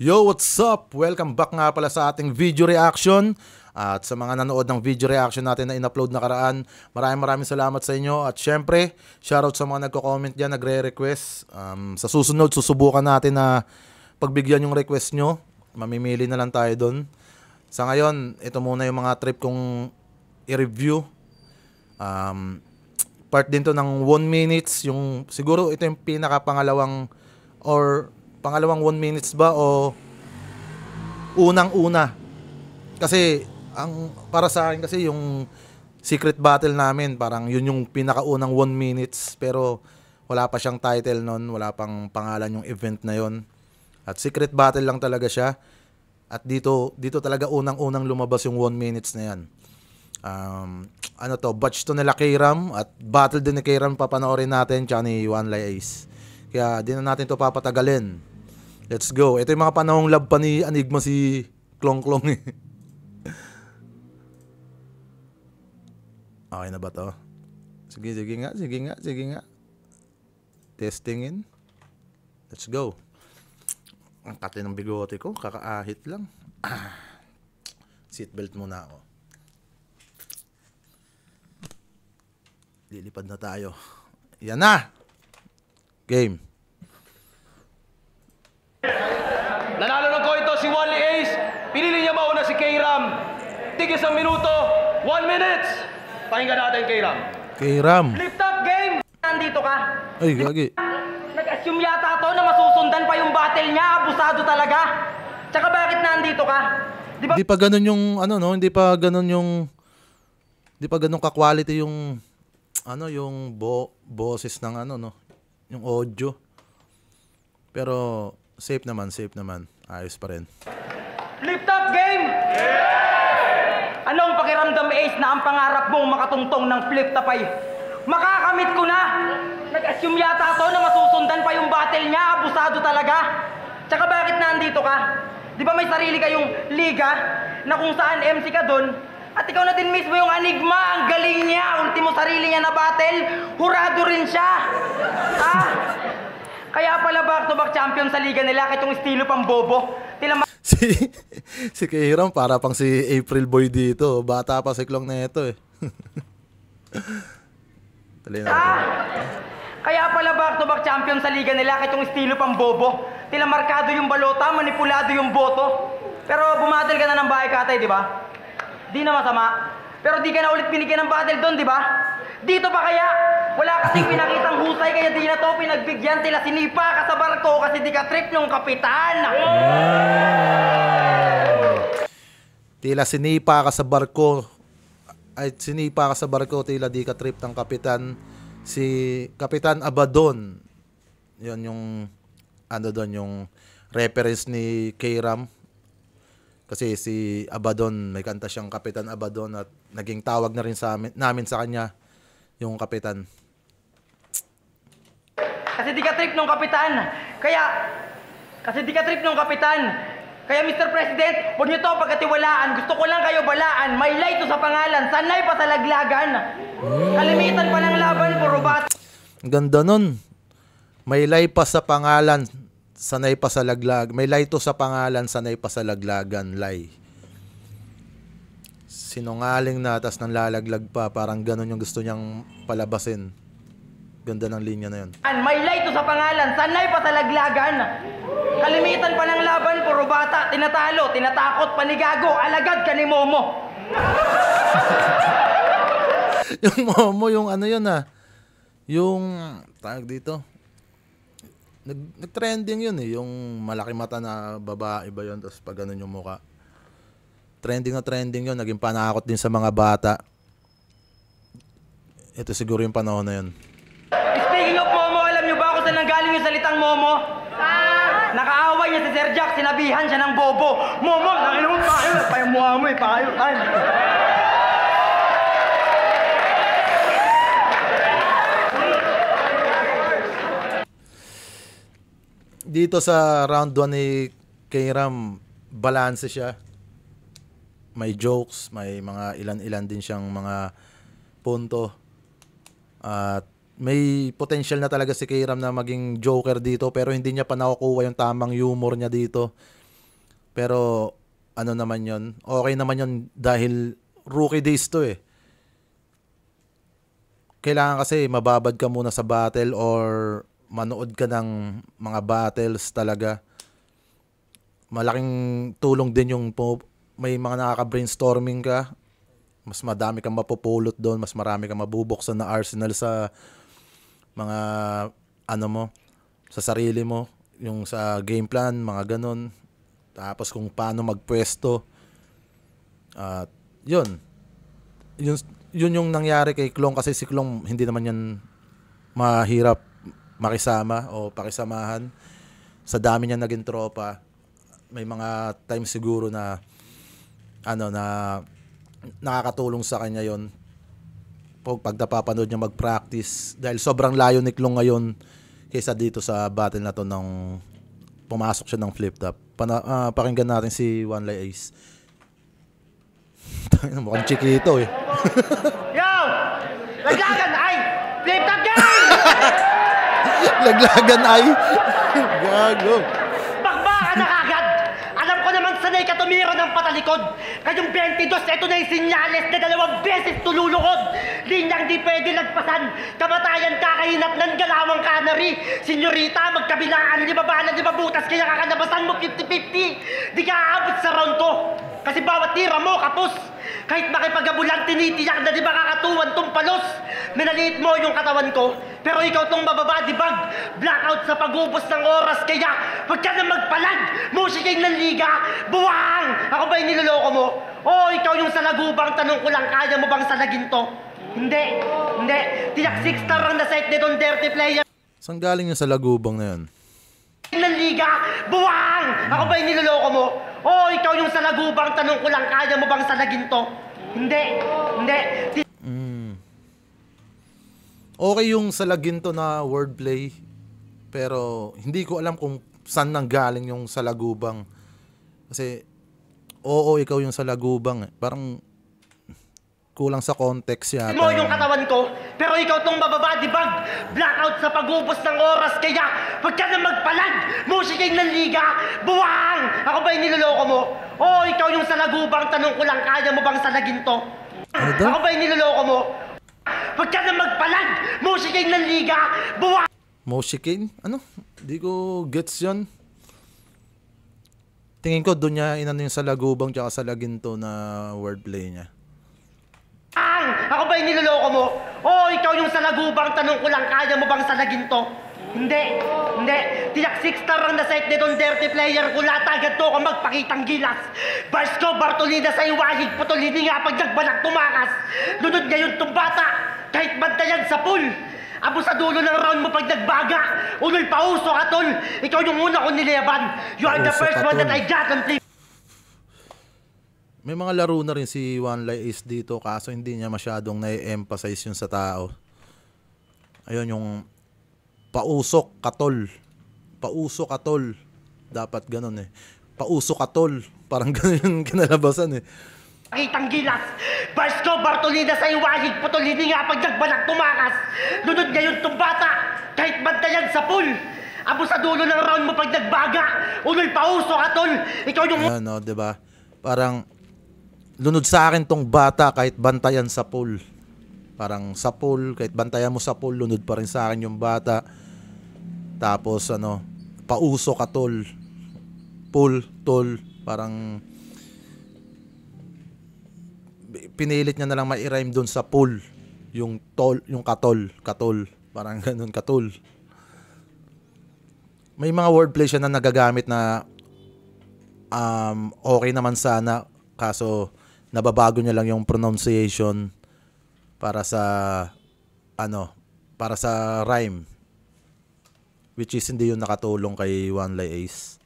Yo, what's up? Welcome back nga pala sa ating video reaction. At sa mga nanood ng video reaction natin na in-upload nakaraan, maraming salamat sa inyo. At syempre, shoutout sa mga nagko-comment dyan, nagre-request. Sa susunod, susubukan natin na pagbigyan yung request nyo. Mamimili na lang tayo doon. Sa ngayon, ito muna yung mga trip kong i-review. Part din to ng 1 minutes. Yung, siguro ito yung pinaka-pangalawang or pangalawang 1 minutes ba o unang-una. Kasi ang para sa akin kasi yung secret battle namin, parang yun yung pinakaunang 1 minutes, pero wala pa siyang title noon, wala pang pangalan yung event na yon. At secret battle lang talaga siya. At dito talaga unang-unang lumabas yung 1 minutes na yan. Ano to, batch to nila K-Ram at battle din ni K-Ram papanoorin natin, tsaka ni Wanlay Ace. Kaya di na natin to papatagalin. Let's go. Ito yung mga panahong love pa ni Enigma si Klong Klong eh. Okay na ba to? Sige nga. Testingin. Let's go. Ang kate ng bigote ko, kakaahit lang. Seatbelt muna ako. Lilipad na tayo. Yan na! Game. Nanalo ng koito si Wally Ace. Pinili niya mauna si K-Ram. Tigis ang minuto. 1 minute. Pakinggan natin K-Ram. K-Ram. Lift up game! Nandito ka. Ay, gagi. Nag-assume yata to na masusundan pa yung battle niya. Abusado talaga. Tsaka bakit nandito ka? Di ba? Hindi pa ganun yung ano no, hindi pa ganun ka-quality yung ano yung boses ng ano no, yung audio. Pero safe naman. Ayos pa rin. Lift up game! Anong pakiramdam, Ace, na ang pangarap mong makatungtong ng flip tapay? Makakamit ko na! Nag-assume yata to na masusundan pa yung battle niya. Abusado talaga. Tsaka bakit nandito ka? Di ba may sarili kayong liga na kung saan MC ka doon? At ikaw na din mismo yung Enigma. Ang galing niya. Ultimo sarili niya na battle. Hurado rin siya. Kaya pala back-to-back champion sa liga nila. Kahit estilo pang bobo. Si K-Ram para pang si April Boy dito. Bata pa si Klong na ito eh. Tuloy na. Kaya pala back-to-back champion sa liga nila. Kahit estilo pang bobo. Tila markado yung balota, manipulado yung boto. Pero bumatel ka na ng bahay katay, di ba? Di na masama. Pero di ka na ulit binigyan ng battle doon, di ba? Dito pa kaya? Wala kasing pinakitang husay, kaya di na to pinagbigyan. Tila sinipa ka sa barko kasi di ka trip ng kapitan. Tila sinipa ka sa barko. Ay, sinipa ka sa barko, tila di ka trip ng kapitan. Si Kapitan Abaddon. Yun yung ano doon, yung reference ni K-Ram. Kasi si Abaddon, may kanta siyang Kapitan Abaddon at naging tawag na rin namin sa kanya yung kapitan. Kasi di ka trip ng kapitan. Kaya Mr. President, huwag niyo to pagkatiwalaan. Gusto ko lang kayo balaan. May light to sa pangalan. Sanay pa sa laglagan. Kalimitan pa ng laban, puro bat. Ang ganda nun. May light pa sa pangalan. Sanay pa sa laglag. May light to sa pangalan. Sanay pa sa laglagan. Lay. Sinungaling na, tas nang lalaglag pa. Parang ganun yung gusto niyang palabasin. Ganda ng linya na yun. May light to sa pangalan, sanay pa sa laglagan. Kalimitan pa ng laban, puro bata. Tinatalo, tinatakot, panigago, alagad ka ni Momo. Yung Momo, yung ano yun yung, tawag dito, nag-trending yun yung malaki mata na babae ba yun, tapos pag ganun yung mukha. Trending yun, naging panakot din sa mga bata. Ito siguro yung panahon na yun. Speaking of Momo, alam niyo ba kung saan nanggaling yung salitang Momo? Nakaaway niya si Sir Jack, sinabihan siya ng bobo. Momo, nakinom tayo. Payo mo payo tayo. Dito sa round 1 ni K-Ram, balance siya. May jokes, may mga ilan-ilan din siyang mga punto. At may potential na talaga si K-Ram na maging joker dito, pero hindi niya pa nakukuha yung tamang humor niya dito. Pero ano naman yon, okay naman yon dahil rookie days to eh. Kailangan kasi mababad ka muna sa battle or manood ka ng mga battles talaga. Malaking tulong din yung may mga nakaka-brainstorming ka. Mas madami kang mapupulot doon, mas marami kang mabubuksan na arsenal sa mga ano mo, sa sarili mo, yung sa game plan, mga ganun. Tapos kung paano magpwesto. At yun yung nangyari kay Klong, kasi si Klong hindi naman yan mahirap makisama o pakisamahan. Sa dami niya naging tropa, may mga times siguro na ano na nakakatulong sa kanya yon pag napapanood niya mag-practice, dahil sobrang layo ni Klong ngayon kaysa dito sa battle na to nung pumasok siya ng flip top. Pakinggan natin si Wanlay Ace. Mukhang chikito eh. Yo! Laglagan ay! Flip top game! Laglagan ay gago. Bakbakan na kagad! Alam ko naman sanay ka tumira ng patalikod. Kayong 22, ito na yung sinyales na 2 beses tululukod. Linyang di pwede lagpasan. Kamatayan kakahinat ng galawang kanary. Senyorita, magkabilaan, 5 bala, 5 butas, kaya kakalabasan mo 50-50. Di ka aabot sa round ko. Kasi bawat tira mo, kapos. Kahit makipagabulan, tinitiyak na di ba kakatuwan tong palos. Minaliit mo yung katawan ko, pero ikaw tong mababadibag. Blackout sa pag-ubos ng oras, kaya huwag ka na magpalag. Musikeng ng liga, buwang! Ako ba yung niloloko mo? O ikaw yung salagubang, tanong ko lang, kaya mo bang salagin to? Hindi. Tiyak 6-star ang na-set nitong dirty player. Saan galing yung sa lagubang na yun? Ng liga, buwang! Ako ba yung niloloko mo? O ikaw yung salagubang, tanong ko lang, kaya mo bang salagin to? Hindi. Okay yung salaginto na wordplay, pero hindi ko alam kung saan nanggaling yung salagubang. Kasi oo, ikaw yung salagubang. Parang kulang sa context yata. Mo yung katawan ko, pero ikaw tong mababadibag. Blackout sa pag-ubos ng oras, kaya huwag ka na magpalag. Musikeng ng liga, buwang! Ako ba yung niloloko mo? O ikaw yung salagubang, tanong ko lang, kaya mo bang salagin to? Ano daw? Ako ba yung niloloko mo? Huwag ka na magpalag. Musikeng ng liga, buwang! Moshikain? Ano? Di ko gets yun. Tingin ko doon niya inano yung salagubang tsaka salaginto na wordplay niya. Ako ba yung niloloko mo? O ikaw yung salagubang, tanong ko lang, kaya mo bang salagin to? Hindi. Tiyak 6-star ang na-set nitong dirty player ko. Agad to ako magpakitang gilas. Bars ko, Bartolina sa iwahig, putulini nga pag nagbalak tumakas. Lunod ngayon tong bata, kahit bantayan sa pool. Abo sa dulo ng round mo pag nagbaga. Uloy pauso ka, tol. Ikaw yung una kong nilaban. You are the Pauso first ka, one tol. that I got on flip. May mga laro na rin si Wanlay Ace dito, kaso hindi niya masyadong na-emphasize yun sa tao. Ayun yung pausok katol. Pausok katol. Dapat ganun eh. Pausok katol. Parang ganun yung kinalabasan eh. Pakitang gilas. Bars ko, Bartolina sa iwahig, putulini nga pag nagbalak tumakas. Lunod ngayon tong bata, kahit bantayan sa pool. Abo sa dulo ng round mo pag nagbaga. Uloy pauso ka, tol. Ikaw yung... Ayan no, diba? Parang lunod sa akin tong bata kahit bantayan sa pool. Parang sa pool, kahit bantayan mo sa pool, lunod pa rin sa akin yung bata. Tapos ano, pauso ka, tol. Pool, tol. Parang pinilit niya na lang mai-rhyme doon sa pool. Yung tol, yung katol. Parang ganun, katol. May mga wordplay siya na nagagamit na okay naman sana, kaso nababago niya lang yung pronunciation para sa para sa rhyme, which is hindi yun nakatulong kay Wanlay Ace.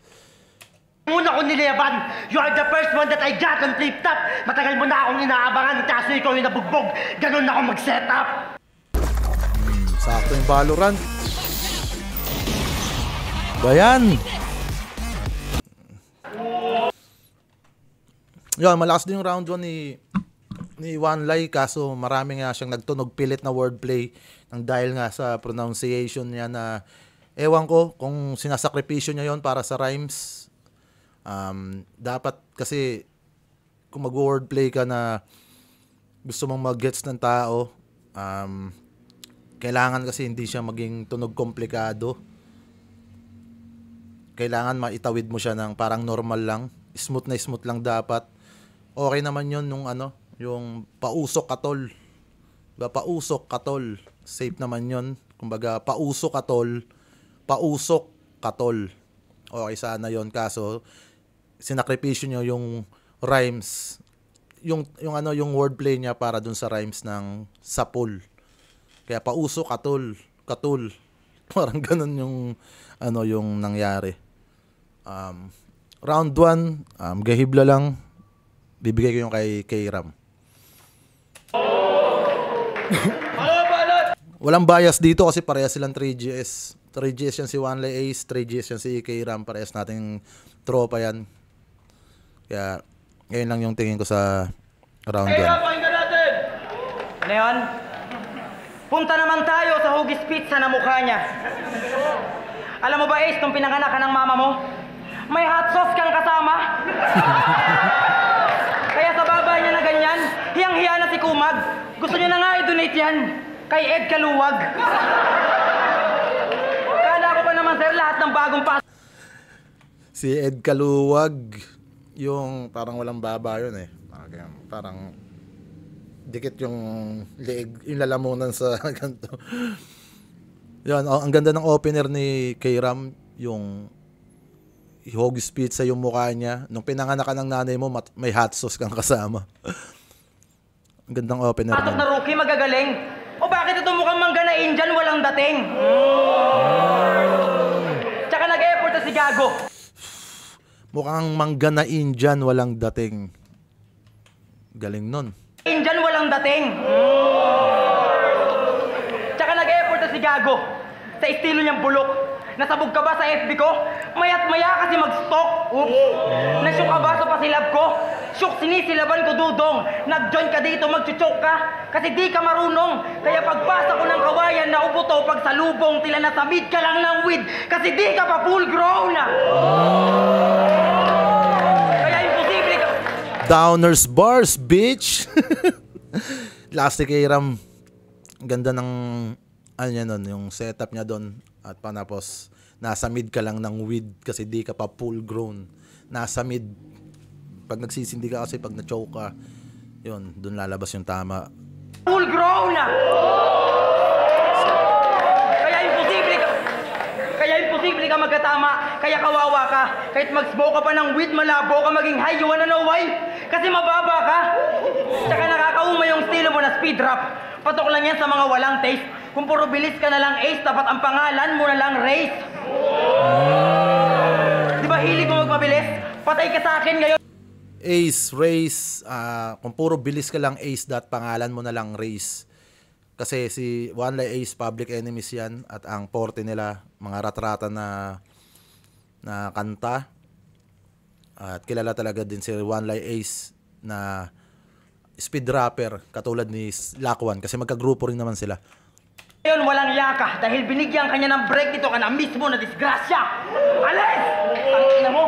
Una ko nilaban. You are the first one that I got on flip top. Matagal mo na akong inaabangan, kaso ikaw yung nabugbog. Ganun na ako mag-set up. Sakto yung Valorant. Bayan. Yun, malakas din yung round 1 ni Wanlay, kaso marami nga siyang nagtunog pilit na wordplay nang dahil nga sa pronunciation niya na ewan ko kung sinasakripisyo niya yon para sa rhymes. Dapat kasi kung mag-wordplay ka na gusto mong mag-gets ng tao, kailangan kasi hindi siya maging tunog komplikado. Kailangan maitawid mo siya ng parang normal lang. Smooth na smooth lang dapat. Okay naman yun nung yung pausok katol. Diba? Pausok katol. Safe naman yun. Kumbaga, pausok katol. Pausok katol. Okay sana yun. Kaso, sinakripisyo nyo yung rhymes. Yung wordplay niya para dun sa rhymes ng sapul. Kaya pausok katol. Katul. Parang ganun yung nangyari. Round 1, gahibla lang. Bibigay ko yung kay Ram. Walang bias dito kasi parehas silang 3GS. 3GS yan si Wanley Ace, 3GS yan si K-Ram. Parehas nating tropa yan. Kaya, ngayon lang yung tingin ko sa round 1. Pakinggan natin! Ano yun? Punta naman tayo sa Hugis Pizza na mukha niya. Alam mo ba, Ace, nung pinanganak ka ng mama mo, may hot sauce kang kasama. Kaya sa baba niya na ganyan, hiyang-hiya na si Kumag. Gusto niya na nga i-donate yan kay Ed Kaluwag. Kala ko pa naman, sir, lahat ng bagong Si Ed Kaluwag, yung parang walang baba yun eh. Parang dikit yung leeg, yung lalamunan sa ganito. Yan, ang ganda ng opener ni K-Ram, yung Hugis Pizza yung mukha niya. Nung pinanganak ka ng nanay mo, may hot sauce kang kasama. Ang gandang opener patok niya. na rookie, magagaling. O bakit ito mukhang mangga na Indian, walang dating? Tsaka nag-effort na si Gago. Mukhang mangga na Indian, walang dating. Galing nun. Indian, walang dating. Tsaka nag-effort na si Gago. Sa estilo niyang bulok. Nasabog ka ba sa FB ko? Mayat maya kasi mag-stalk. Oops. Nasyok ka ba sa pasilab ko? Syok, sinisilaban ko, dudong. Nag-join ka dito, mag-choke ka. Kasi di ka marunong. Kaya pagpasa ko ng kawayan na upo to, pag salubong, tila nasamid ka lang ng weed. Kasi di ka pa full grown. Kaya imposible ka. Downers bars, bitch! Last kay Ram, ganda ng niya nun, yung setup niya doon. At panapos, nasa mid ka lang ng weed kasi di ka pa full grown. Nasa mid. Pag nagsisindi ka kasi, pag na-choke ka, yun, doon lalabas yung tama. Full grown. Kaya imposible ka magkatama. Kaya kawawa ka. Kahit mag-smoke ka pa ng weed, malabo ka maging high. You wanna know why? Kasi mababa ka. Tsaka nakakauma yung estilo mo na speed rap. Patok lang yan sa mga walang taste. Kung puro bilis ka na lang, Ace, dapat ang pangalan mo na lang, Race. Di ba hilig mo magmabilis? Patay ka sa akin ngayon. Ace, Race, kung puro bilis ka lang Ace, pangalan mo na lang Race. Kasi si Wanley Ace, Public Enemies yan. At ang porte nila, mga ratrata na kanta. At kilala talaga din si Wanley Ace na speed rapper, katulad ni Lakwan. Kasi magkagrupo rin naman sila. Ngayon, walang yaka dahil binigyan kanya ng break dito ka na mismo na disgrasya. Alis! Ang ina mo,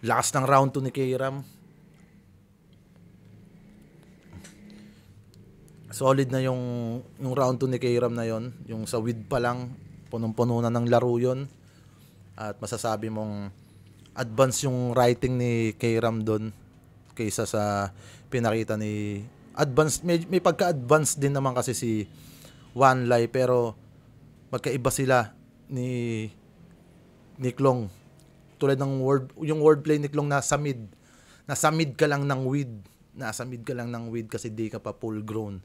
Lakas ng round 2 ni K-Ram. Solid na yung round 2 ni K-Ram na yon. Yung sa weed pa lang, punong-puno na ng laro yon. At masasabi mong advance yung writing ni K-Ram doon kaysa sa pinakita ni advance. May pagka-advance din naman kasi si Wanley, pero magkaiba sila ni Klong. Tulad ng yung wordplay ni Klong, nasa mid. Nasa mid ka lang ng weed. Nasa mid ka lang ng weed kasi di ka pa full grown.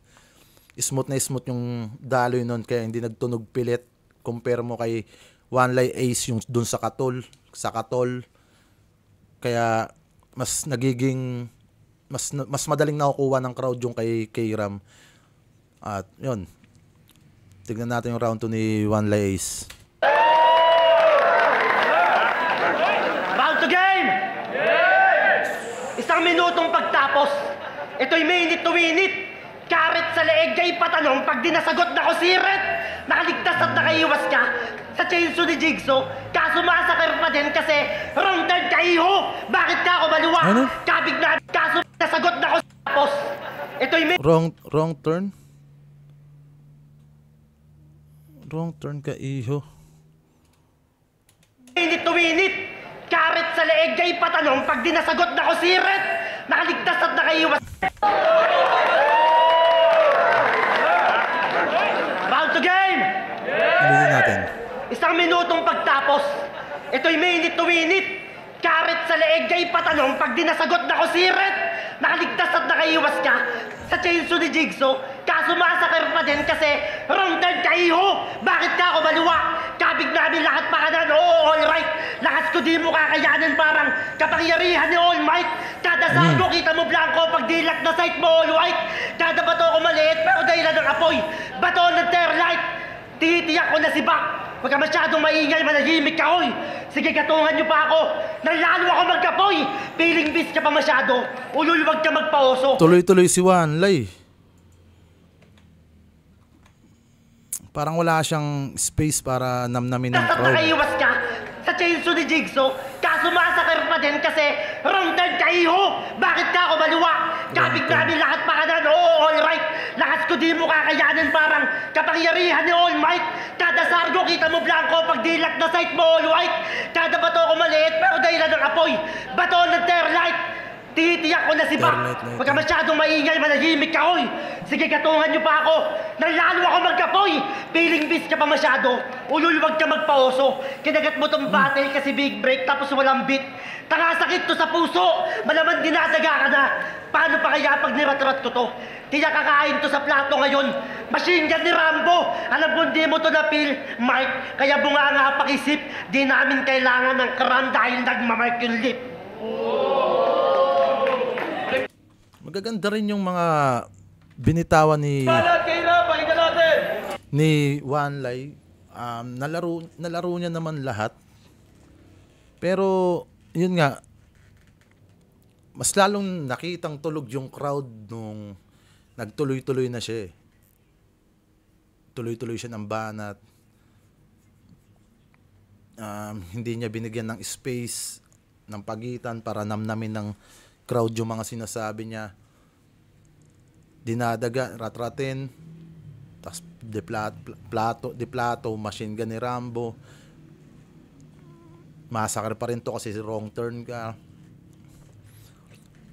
Smooth na smooth yung daloy nun, kaya hindi nagtunog pilit. Compare mo kay Wanley Ace yung dun sa katol. Kaya mas nagiging mas madaling nakukuha ng crowd yung kay K-Ram. At yun, tignan natin yung round 2 ni Wanley Ace. Round to game! Isang minutong pagtapos. Ito'y minute to minute. Karet sa leeg kay patanong pag di nasagot na ko siret. Nakaligtas at nakaiwas ka sa chainsaw ni Jigsaw. Kaso masakar pa din kasi wrong turn ka, iho! Bakit ka ako maluwa? Ano? Kabig na kaso nasagot na ako sa tapos. Ito'y Wrong turn? Wrong turn ka, iho. minute to minute. Karet sa leeg kay patanong pag di nasagot na ako siret. Nakaligtas at nakaiwas. Round to game! Ulitin natin. Isang minutong pagtapos. Ito'y minute to minute. Karet sa leeg kay patanong pag di nasagot na ako siret. Nakaligtas at nakaiwas ka sa chainsaw ni Jigsaw. Kaso masakar pa din kasi wrong turn ka, iho! Bakit ka ako maluwa? Kabig namin lahat pakanan, oo, alright. Lakas ko di mo kakayanin parang kapangyarihan ni All Might. Kada sako kita mo blanco pag dilak na sight mo all white. Kada bato ko maliit pero dahilan ng apoy. Bato ng terlight. Titiyak ko na si Bak. Huwag ka masyadong maingay, manahimik ka, hoy. Sige, katungan niyo pa ako. Nalalo ako magkapoy. Feeling bis ka pa masyado. Ulul, wag ka magpaoso. Tuloy-tuloy si Wanlay. Parang wala siyang space para namnamin ng Basta crowd. nakaiwas ka sa chainsaw ni Jigsaw. Kaso masakar pa din kasi wrong turn ka, iho! Bakit ka ako maluwa? Kabig namin lahat pakanan, oo, alright. Lakas ko di mo kakayanin parang kapangyarihan ni All Might. Kada sargo kita mo blanco pag dilak na sight mo all white. Kada bato ko maliit pero dahilan ng apoy. Bato ng terlight. Titiyak ko na si Bak. Huwag ka masyadong maingay, manahimik ka, hoy. Sige, katungan niyo pa ako. Nalalo ako magkapoy. Feeling bis ka pa masyado. Ulul, wag ka magpaoso. Kinagat mo tong battle kasi big break tapos walang beat. Tangasakit to sa puso. Malaman dinadaga ka na. Paano pa kaya pag niratrat ko to? Tiyak kakain to sa plato ngayon. Machine gun ni Rambo. Alam mo, hindi mo to na-feel, Mark. Kaya bunga nga pakisip. Di namin kailangan ng karam dahil nagmamark yung lip. Magaganda rin yung mga binitawan Lahat kayo na, pakinggan natin! ni Wanlay. Nalaro niya naman lahat. Pero, yun nga, mas lalong nakitang tulog yung crowd nung nagtuloy-tuloy na siya eh. Tuloy-tuloy siya ng banat. Hindi niya binigyan ng space, ng pagitan para namnamin ng crowd yung mga sinasabi niya. Dinadaga, ratratin, tapos deplato, machine gun ni Rambo. Masakar pa rin to kasi wrong turn ka.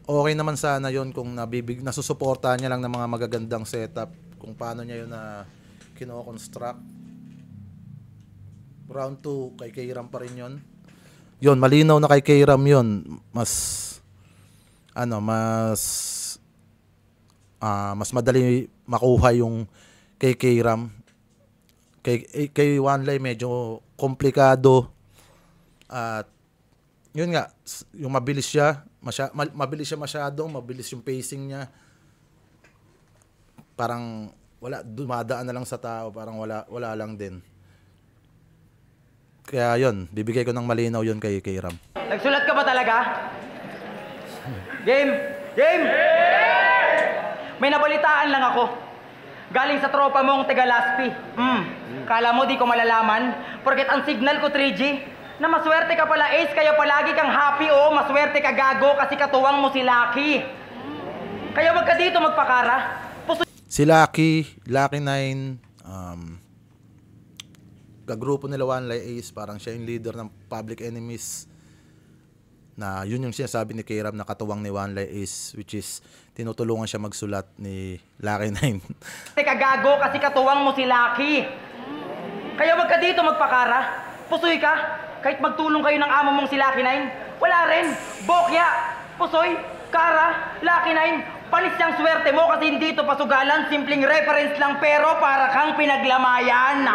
Okay naman sana yon kung nasusuportahan niya lang ng mga magagandang setup, kung paano niya yun na kino-construct. Round 2 kay K-Ram pa rin yon. Yun, malinaw na kay K-Ram yun. Mas madali makuha yung kay K-Ram. Kay Wanlay medyo komplikado. At yun nga, yung mabilis siya, mabilis siya masyado, mabilis yung pacing niya. Parang dumadaan na lang sa tao, parang wala lang din. Kaya yun, bibigay ko ng malinaw yun kay K-Ram. Nagsulat ka ba talaga? Game! Game! May nabalitaan lang ako. Galing sa tropa mong taga Laspi. Kala mo di ko malalaman? Porket ang signal ko 3G. Na maswerte ka pala, Ace, kaya palagi kang happy. Oo, maswerte ka, gago, kasi katuwang mo si Lucky. Kaya wag ka dito magpakara. Si Lucky 9, kagrupo nila Wanlay Ace, parang siya yung leader ng Public Enemies. Na yun yung sinasabi ni K-Ram na katuwang ni Wanlay Ace, which is tinutulungan siya magsulat ni Lucky 9. Teka, gago, kasi katuwang mo si Lucky. Kaya wag ka dito magpakara. Pusoy ka. Kahit magtulong kayo ng amo mong si Lucky 9, wala rin. Bokya, Pusoy, Kara, Lucky 9, palis yung swerte mo kasi hindi ito pasugalan. Simpleng reference lang pero para kang pinaglamayan.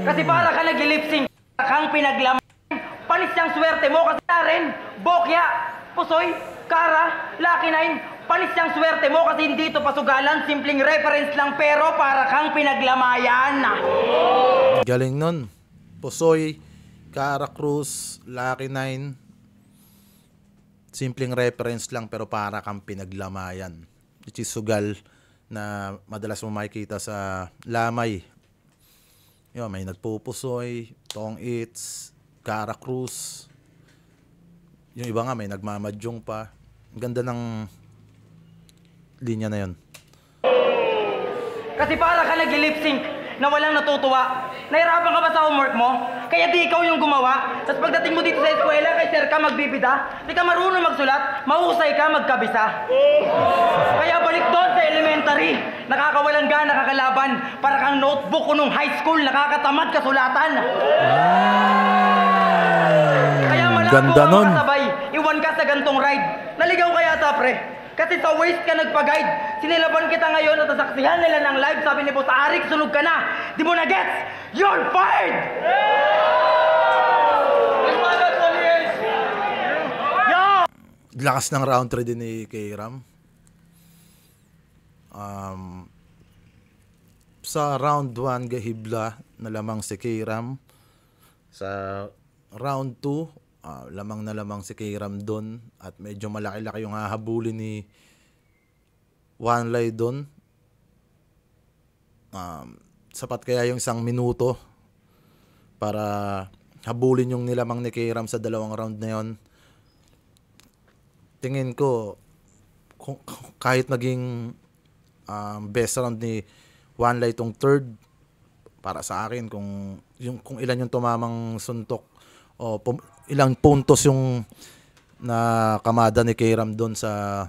Kasi para ka nag-lip-sync, para kang pinaglamayan. Palis yung swerte mo kasi wala rin. Bokya, Pusoy, Kara, Lucky 9, palis yung swerte mo kasi hindi ito pasugalan. Simpleng reference lang pero para kang pinaglamayan. Galing nun. Pusoy, Cara Cruz, Lucky 9. Simpleng reference lang pero para kang pinaglamayan. Which is sugal na madalas mo makikita sa lamay. Yun, may nagpupusoy, Tong Its, Cara Cruz. Yung iba nga may nagmamadyong pa. Ang ganda ng linya na yun. Kasi para ka nag-lip sync na walang natutuwa. Nahirapan ka ba sa homework mo? Kaya di ikaw yung gumawa. Tapos pagdating mo dito sa eskwela, kay sir ka magbibida, di ka marunong magsulat, mahusay ka magkabisa. Kaya balik doon sa elementary. Nakakawalan ka, nakakalaban. Para kang notebook ko nung high school, nakakatamad kasulatan. Kaya malabo ganda ang nun. kasabay, iwan ka sa gantong ride. Naligaw ka yata, pre. Kasi sa waste ka nagpa-guide. Sinilaban kita ngayon at nasaksihan nila ng live. Sabi ni Boss Arik, sunog ka na. Di mo na gets? You're fired! Lakas ng round 3 din ni K-Ram. Sa round 1, gahibla na lamang si K-Ram. Sa round 2, lamang na lamang si K-Ram doon. At medyo malaki-laki yung hahabulin ni Wanlay doon. Sapat kaya yung 1 minuto para habulin yung nilamang ni K-Ram sa 2 round na yon. Tingin ko kahit naging best round ni Wanlay tong 3rd, para sa akin kung ilan yung tumamang suntok o ilang puntos yung nakamada ni K-Ram doon sa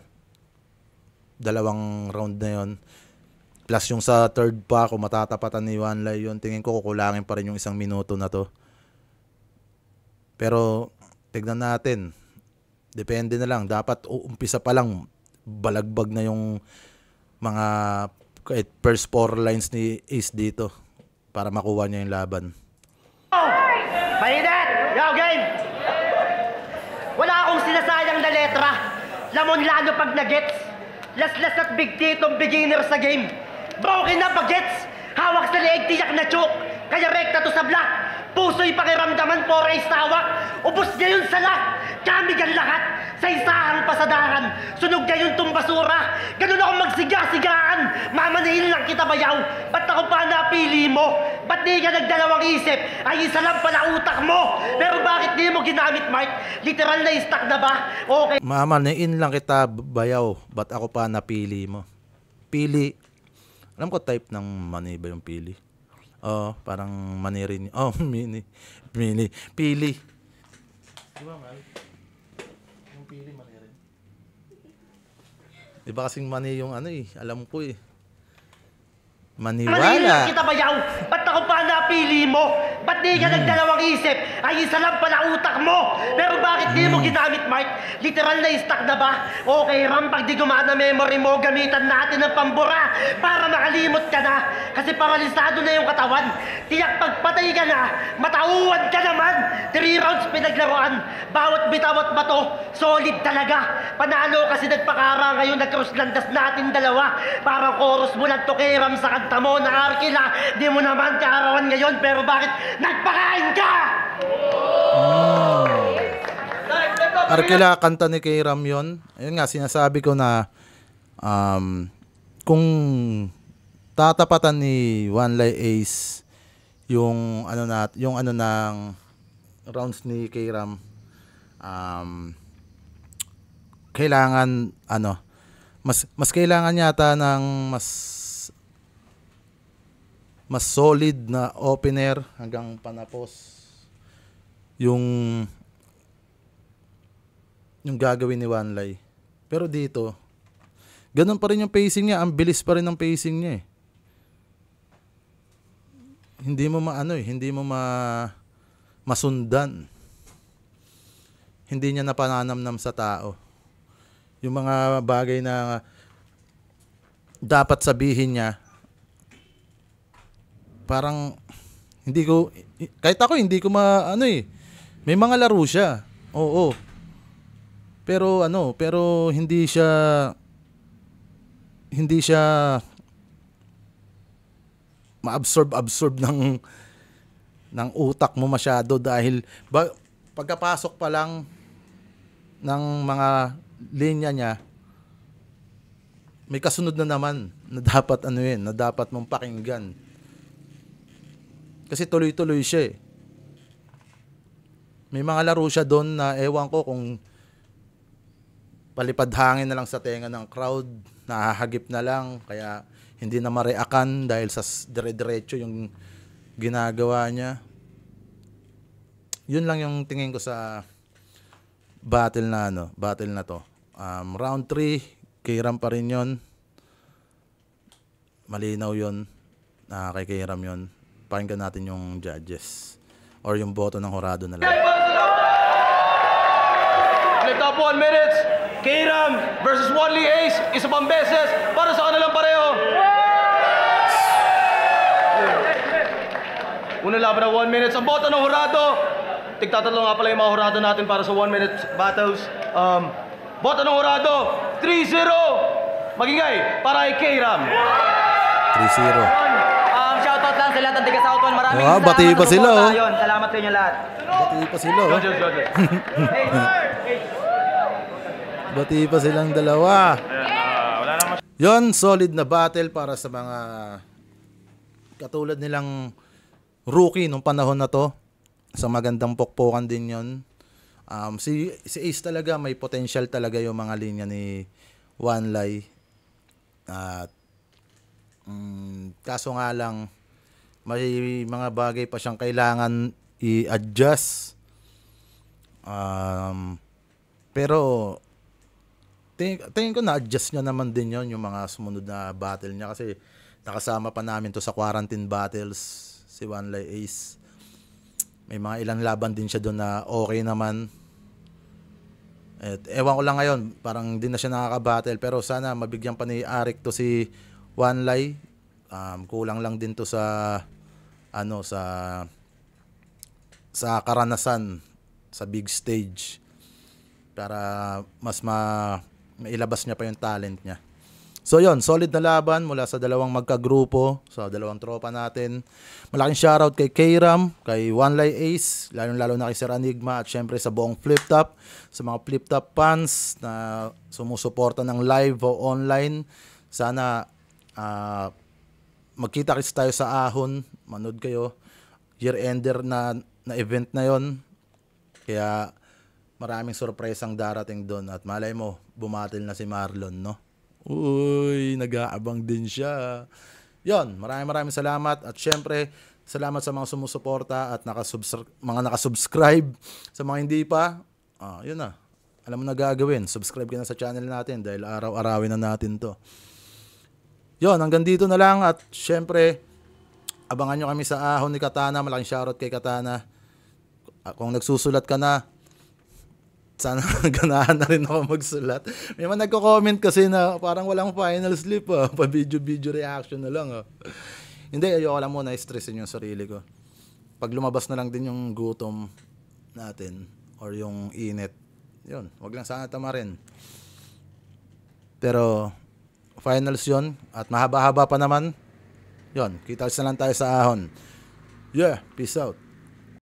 2 round na yon, plus yung sa 3rd pa, kung matatapatan ni Wanlay yun, tingin ko kukulangin pa rin yung 1 minuto na to. Pero tignan natin, depende na lang. Dapat umpisa pa lang balagbag na yung mga first 4 lines ni Ace dito para makuha niya yung laban. Mainit! Yo, game! Wala akong sinasayang na letra. Lamon lalo pag nagets. Las-las at big titong beginner sa game. Broken na bagets. Hawak sa leeg, tiyak na choke. Kaya rekta to sa black. Puso'y pakiramdaman, 4 ace tawak. Ubus niya yun sa lock. Kamigan lahat. Sa isahang pasadahan. Sunog niya yun tong basura. Ganun ako magsiga-sigaan. Mamanahin lang kita bayaw. Ba't ako pa napili mo? Ba't di ka nagdalawang isip? Ay isa lang pala utak mo. Pero bakit di mo ginamit, Mark? Literal na stuck na ba? Okay. Mamanahin lang kita bayaw. Ba't ako pa napili mo? Pili. Alam ko type ng mani ba yung pili? Oh, parang mani rin. Oh, mini. Pili. Diba, Mal? Yung pili, mani rin. Diba kasing mani yung ano eh. Alam ko eh. Manihin lang Maniwala. kita bayaw. Ba't ako pa napili mo? Ba't di ka nagdalawang isip? Ay isa lang pala utak mo. Pero bakit di mo ginamit, Mark? Literal na stuck na ba? Okay, Ram, pag di gumana memory mo, gamitan natin ng pambura para makalimot ka na. Kasi paralisado na yung katawan. Tiyak pagpatay ka na, matauhan ka naman. 3 rounds pinaglaruan. Bawat bitawat bato, solid talaga. Panalo kasi nagpakara ngayon, nag-cross landas natin dalawa. Parang chorus mo lang to kay Ram sa kanta mo na Arkila. Di mo naman kaarawan ngayon, pero bakit nagpakain ka? Arkela, kanta ni K-Ram yun. Ayun nga, sinasabi ko na kung tatapatan ni Wanlay Ace yung ano ng rounds ni K-Ram, kailangan mas kailangan yata ng mas solid na opener hanggang panapos yung gagawin ni Wanlay. Pero dito, ganun pa rin yung pacing niya. Ang bilis pa rin ng pacing niya eh. Hindi mo masundan. Hindi niya napananamnam sa tao. Yung mga bagay na dapat sabihin niya, parang kahit ako hindi ko may mga laro siya. Oo. Pero hindi siya ma-absorb ng utak mo masyado dahil pagkapasok pa lang ng mga linya niya, may kasunod na naman na dapat na dapat mong pakinggan. Kasi tuloy-tuloy siya eh. May mga laro siya doon na ewan ko kung palipad hangin na lang sa tenga ng crowd, nahahagip na lang, kaya hindi na mareakan dahil sa dire-diretso yung ginagawa niya. Yun lang yung tingin ko sa battle na to. Round 3, K-Ram pa rin yun. Malinaw yun. Kay K-Ram yun. Pakinggan natin yung judges or yung boto ng hurado na lang. In the top 1 minutes, K-Ram versus Wanli Ace, isa pang beses para sa kanilang pareho. Unang laban ng 1 minutes. Ang boto ng hurado, tigtatatlo nga pala yung mga hurado natin para sa 1 minute battles. Boto ng hurado, 3-0. Magingay para kay K-Ram. 3-0. Shoutout lang sa lahat ng tiga South 1. Maraming salamat bati pa sa sila, suporta. oh. Yun, salamat sa inyo lahat. Bati pa sila. Oh. Bati pa silang dalawa. Yon, solid na battle para sa mga katulad nilang rookie nung panahon na to. Sa magandang pokpokan din yon. Si Ace talaga, may potential talaga yung mga linya ni Wanli. At kaso nga lang, may mga bagay pa siyang kailangan i-adjust. Pero tingin ko na-adjust niya naman din yon yung mga sumunod na battle niya, kasi nakasama pa namin to sa quarantine battles si Wanli Ace. May mga ilang laban din siya doon na okay naman. At ewan ko lang ngayon, parang hindi na siya nakaka-battle, pero sana mabigyan pa ni Arik to si Wanli. Kulang lang din to sa sa karanasan sa big stage para mas mailabas niya pa yung talent niya. So yon, solid na laban mula sa dalawang magkagrupo, sa dalawang tropa natin. Malaking shoutout kay K-Ram, kay Wanli Ace, lalo na kay Sir Enigma, at syempre sa buong Flip Top, sa mga Flip Top fans na sumusuporta ng live o online. Sana magkita-kits tayo sa Ahon, manood kayo. Year-ender na event na yon. Kaya maraming surpresang darating doon, at malay mo, bumatil na si Marlon, no? Uy, nag-aabang din siya. Yon, maraming salamat, at syempre, salamat sa mga sumusuporta at mga nakasubscribe. Sa mga hindi pa, yun na. Alam mo na gagawin, subscribe ka na sa channel natin dahil araw-arawin na natin to. Yon, hanggang dito na lang, at syempre, abangan nyo kami sa Ahon ni Katana. Malaking shoutout kay Katana. Kung nagsusulat ka na, sana ganahan na rin ako magsulat. May mga nagko-comment kasi na parang walang final slip, pa video reaction na lang. Hindi, ayoko lang muna i-stressin yung sarili ko. Pag lumabas na lang din yung gutom natin or yung init, yun, wag lang sana tamarin. Pero finals yun, at mahaba-haba pa naman. Yun, kita na lang tayo sa Ahon. Yeah, peace out.